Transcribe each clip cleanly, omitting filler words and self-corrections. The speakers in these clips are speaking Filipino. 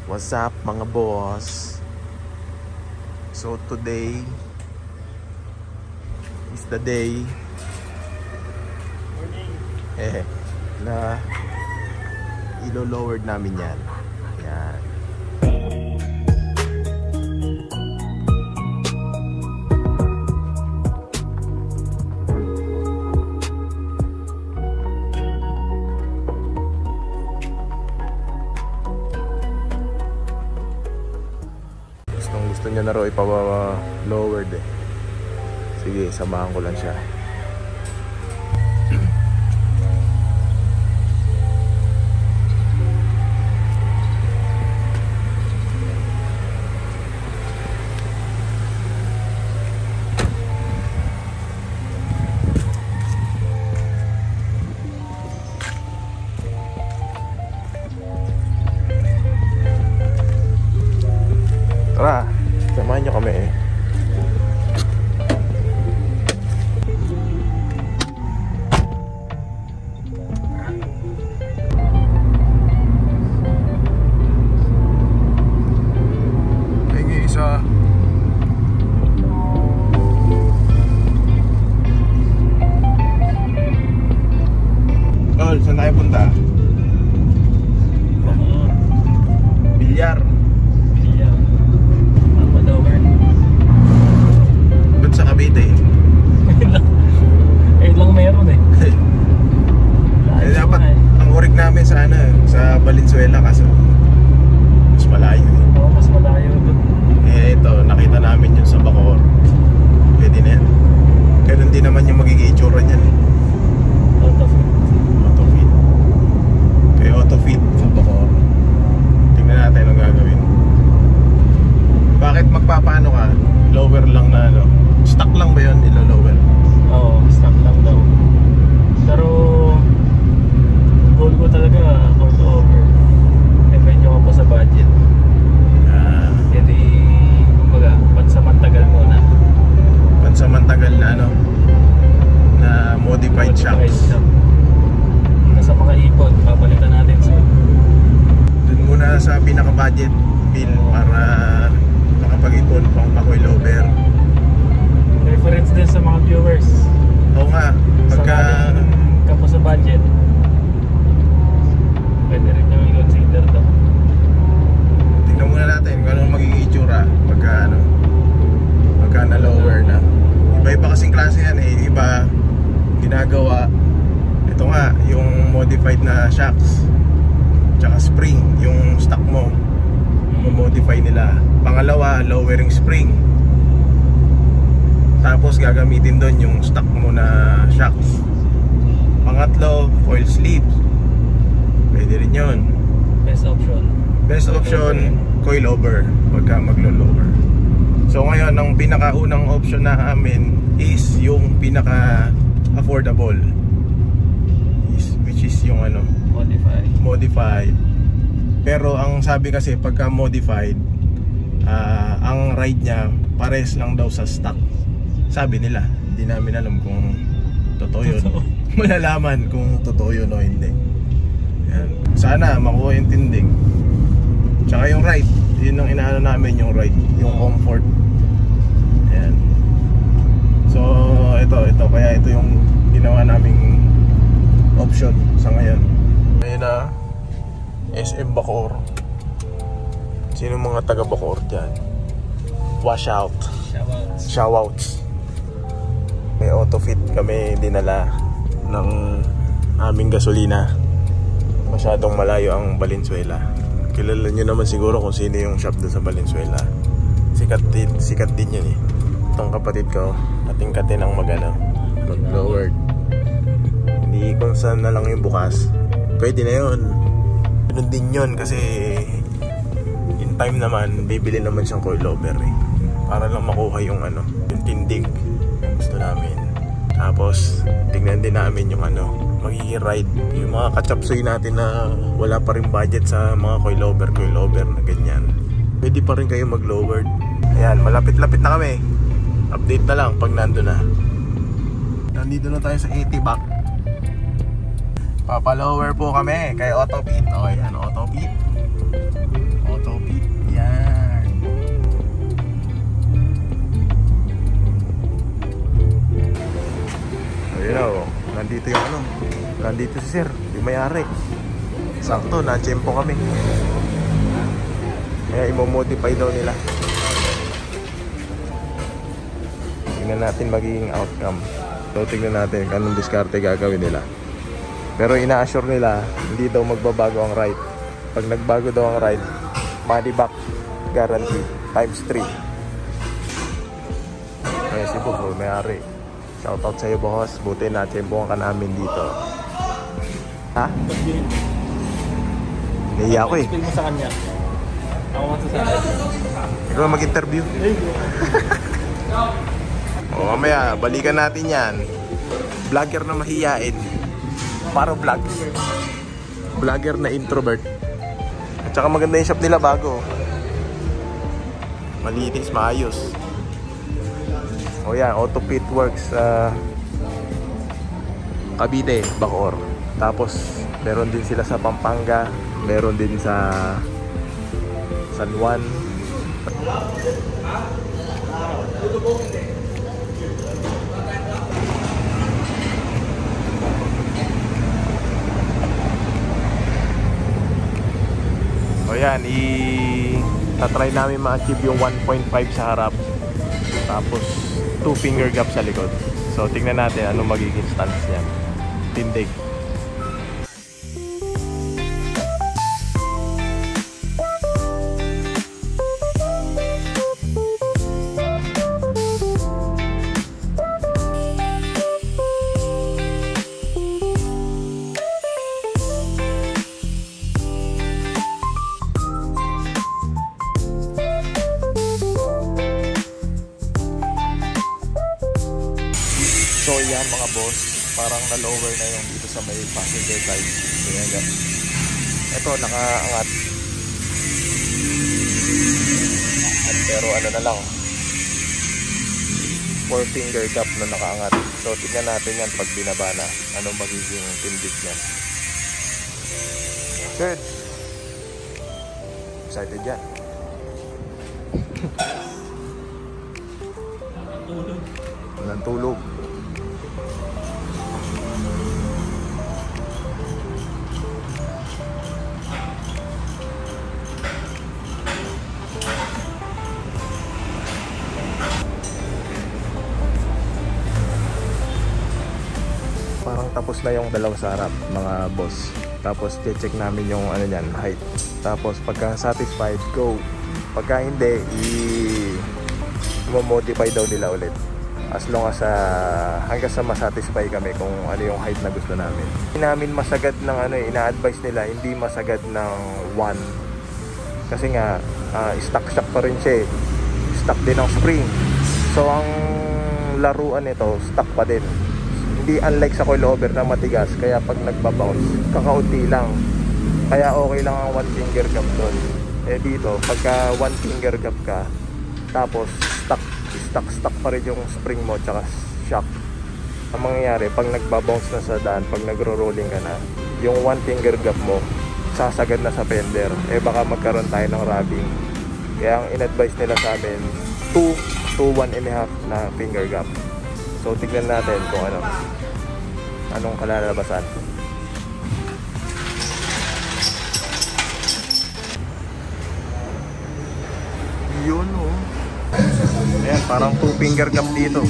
What's up mga boss? So today is the day na ilo-lowered namin yan. Yan. Gusto niya na raw ipa-lowered eh. Sige, samahan ko lang siya. Tara, samahan nyo kami eh. Tingin isa. Tol, saan tayo punta? Bilyar. Sa Cavite eh. Ayun lang meron eh. Dapat ang urig namin sa sa Valenzuela kaso mas malayo eh. Oo, mas malayo doon. Eh ito, nakita namin yun sa Bacoor. Pwede na yan. Ganun din naman yung magiging itsura niyan eh. Autofit. Autofit. Kaya autofit sa Bacoor. Tingnan natin ang gagawin. Bakit magpapaano ka? Lower lang na ano? Stock lang ba yun? Ilo-lower? Oo, stock lang daw. Pero goal ko talaga all over. Eh medyo ako sa budget. Jadi kumbaga pansamantagal muna. Pansamantagal na ano? Na modified shocks. Nasa mga ipon, papalitan natin sa dun muna sa pinaka-budget bill para makapag-ipon pang pa-coilover. Reference din sa mga viewers. Oo nga, pagka kapos sa budget, pwede rin nyo i-consider to. tingnan muna natin kung anong magiging itsura pagka na-lower na. Iba-iba kasing klase yan eh. Iba ginagawa. Ito nga, yung modified na shocks tsaka spring, yung stock mo modify nila. Pangalawa, lowering spring. Tapos gagamitin doon yung stock mo na shocks. Pangatlo, foil sleeves. Pwede rin yun. Best option, coilover pagka maglo-lower. So ngayon, ang pinakaunang option na amin is yung pinaka affordable, which is yung modified. Pero ang sabi kasi pagka modified, ang ride niya pares lang daw sa stock. Sabi nila, hindi namin alam kung totoo yun. Malalaman kung totoo yun o hindi. Yan. Sana makuha yung tinding. Tsaka yung ride, yun ang inaano namin, yung ride, yung comfort. Yan. So ito kaya ito yung ginawa naming option sa ngayon. Ayun na, SM Bacoor. Sino mga taga Bacoor dyan? Wash out. Shoutouts. May autofit kami dinala ng aming gasolina. Masyadong malayo ang Valenzuela. Kilala nyo naman siguro kung sino yung shop doon sa Valenzuela. Sikat din yun eh. Itong kapatid ko, kating-katin ang mag-lowered. Hindi kung saan na lang yung bukas. Pwede na yun. Ganun din yun kasi in time naman, bibili naman siyang coilover eh. Para lang makuha yung yung tindig yung gusto namin. Tapos tingnan din namin yung magiging ride. Yung mga kachapsoy natin na wala pa rin budget sa mga coilover na ganyan, pwede pa rin kayo mag-lowered. Ayan, malapit-lapit na kami. Update na lang pag nando na. Nandito na tayo sa 80 back. Papalower po kami kay Autofit. O yan, Autofit. nandito si sir, yung may-ari. Sakto, na-tsempo kami. Kaya imo-modify daw nila. Tingnan natin magiging outcome. So tingnan natin anong diskarte gagawin nila. Pero ina-assure nila, hindi daw magbabago ang ride. Pag nagbago daw ang ride, money back guarantee times 3. Kaya si boss, may-ari. Shoutout sa iyo, boss. Buti na-tsempohan ka namin dito. Ha? Naiya ako eh. Explain mo sa kanya. Ako magsasabi. Ikaw mag-interview. O mamaya, balikan natin yan. Vlogger na mahiyain. Para vlogs. Vlogger na introvert. At saka maganda yung shop nila bago. Malinis, maayos. O yan, Auto Pit Works Cavite, Bacoor. Tapos meron din sila sa Pampanga, meron din sa San Juan. O yan, tatry namin ma-achieve yung 1.5 sa harap. Tapos 2 finger gap sa likod. So tingnan natin ano magiging stance niyan. Tindig. So yan mga boss, parang na-lower na yung dito sa may passenger side. Ito nakaangat. Pero ano na lang, 4 finger gap na nakaangat. So tingnan natin yan pag binaba na, anong magiging tindig yan. Good. Excited yan. Walang tulog. Parang tapos na yung dalawa sa harap mga boss. Tapos check namin yung ano niyan, height. Tapos pagka satisfied, go. Pagka hindi, i-modify daw nila ulit. As long as hanggang sa masatisfy kami kung ano yung height na gusto namin. Hindi namin masagad ng ano, ina-advise nila, hindi masagad ng 1. Kasi nga, stock pa rin siya eh. Stock din ang spring. So ang laruan nito, stock pa din. Hindi unlike sa coilover na matigas, kaya pag nagbabounce, kakaunti lang. Kaya okay lang ang 1 finger gap doon. Eh dito, pagka 1 finger gap ka, tapos stock pa rin yung spring mo tsaka shock. Ang mangyayari, pag nagbabounce na sa daan, pag nagro-rolling ka na, yung 1 finger gap mo, sasagad na sa fender. Eh baka magkaroon tayo ng rubbing. Kaya ang in-advise nila sa amin, 2 to 1.5 na finger gap. So tignan natin kung anong kalalabasan. Yun oh. Ayan, parang 2 finger gap dito.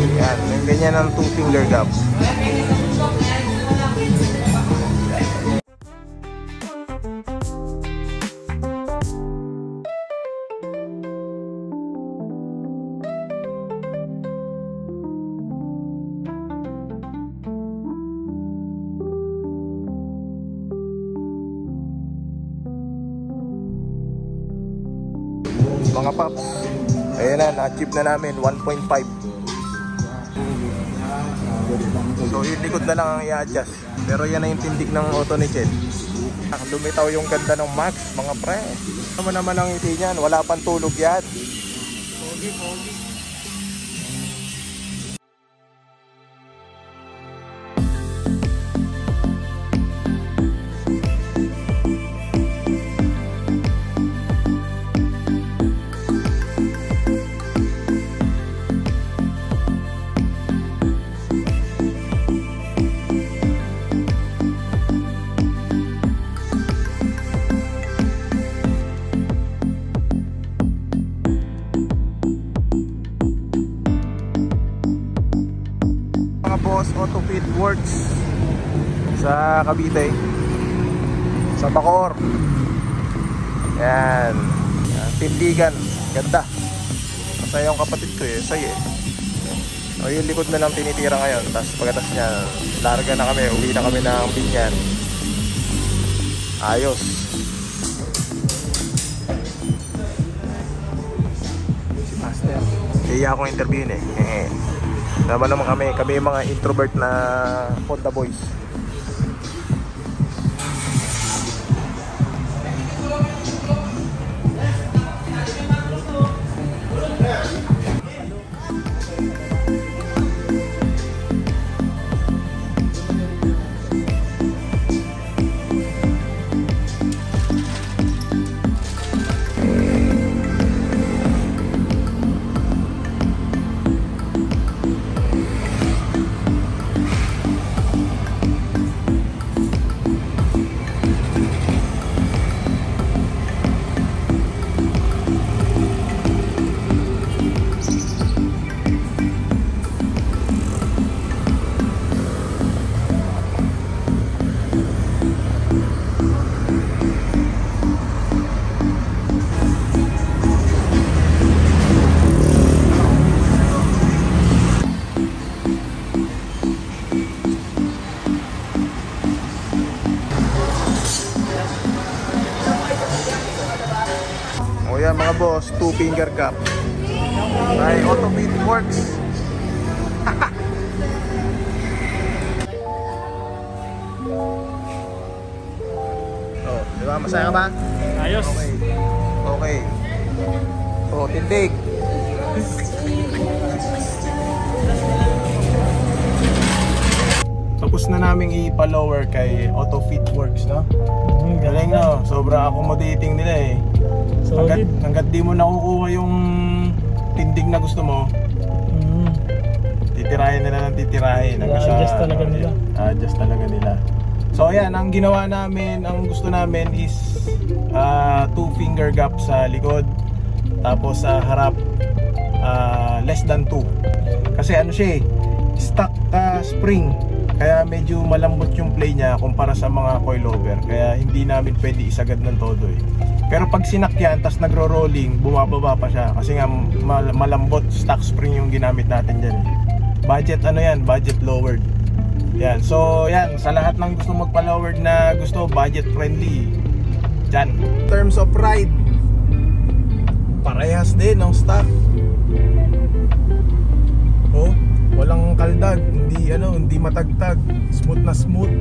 Ayan, may ganyan ang 2 finger gap. Mga paps, ayan na, na-achieve na namin 1.5. So yung likod na lang ang i-adjust. Pero yan na yung tindig ng auto ni Ched. Lumitaw yung ganda ng Max, mga pre. Naman ang ngiti niyan, wala pang tulog yan. Pogi. Cavite, sa Bacoor. Yan, Tindigan, ganda. Masaya yung kapatid ko eh, saya eh. O yung likod na lang tinitira ngayon. Tapos pagkatapos niya, larga na kami, uwi na kami ng Binyan. Ayos. Si Master, kaya akong interviewin eh. Naman naman kami mga introvert na Honda boys. O yan mga boss, 2-finger cup. Ay, Autofit works. Oh, di ba? Masaya ka ba? Ayos. Okay. Okay. Oh, tindig. Tapos na naming ipa-lower kay Autofit works, no? Galing, no? Sobra accommodating nila eh. Hanggat di mo nakukuha yung tindig na gusto mo, titirahin nila ng titirahin. Adjust talaga nila. Adjust talaga nila. So ayan, ang ginawa namin, ang gusto namin is 2-finger gap sa likod. Tapos sa harap less than 2. Kasi ano siya eh, stock spring. Kaya medyo malambot yung play niya kumpara sa mga coilover. Kaya hindi namin pwede isagad ng todo eh. Pero pag sinakyan, tas nagro-rolling, bumababa pa siya. Kasi nga malambot, stock spring yung ginamit natin dyan eh. Budget ano yan, budget lowered. Yan, so yan, sa lahat ng gusto magpa-lowered na gusto, budget friendly, dyan. In terms of ride, parehas din ng stock. Oh, walang kaldag, hindi matagtag, smooth na smooth.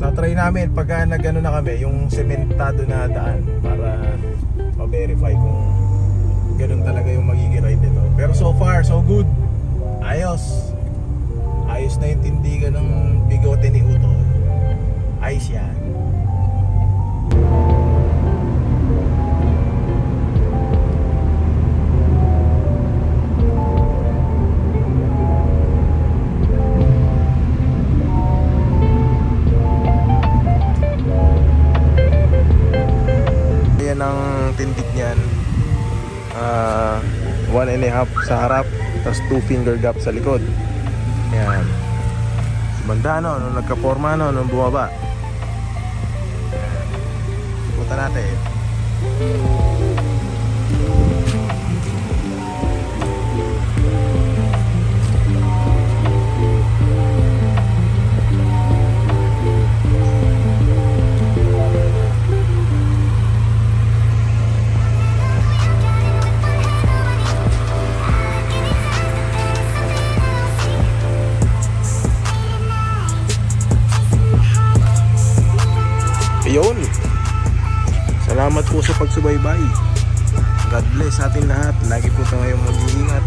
Tatry namin pagka nag-ano na kami, yung sementado na daan para ma-verify kung ganun talaga yung magiging ride nito. Pero so far, so good. Ayos. Ayos na yung tindigan ng bigote ni Utol. Ayos yan. Ang tindig niyan 1.5 sa harap, tapos 2-finger gap sa likod. Yan, banda nung nagka-forma nung bumaba. Ikutan natin. Yun. Salamat po sa pagsubaybay. God bless sa atin lahat. Lagi po tayong mag-iingat.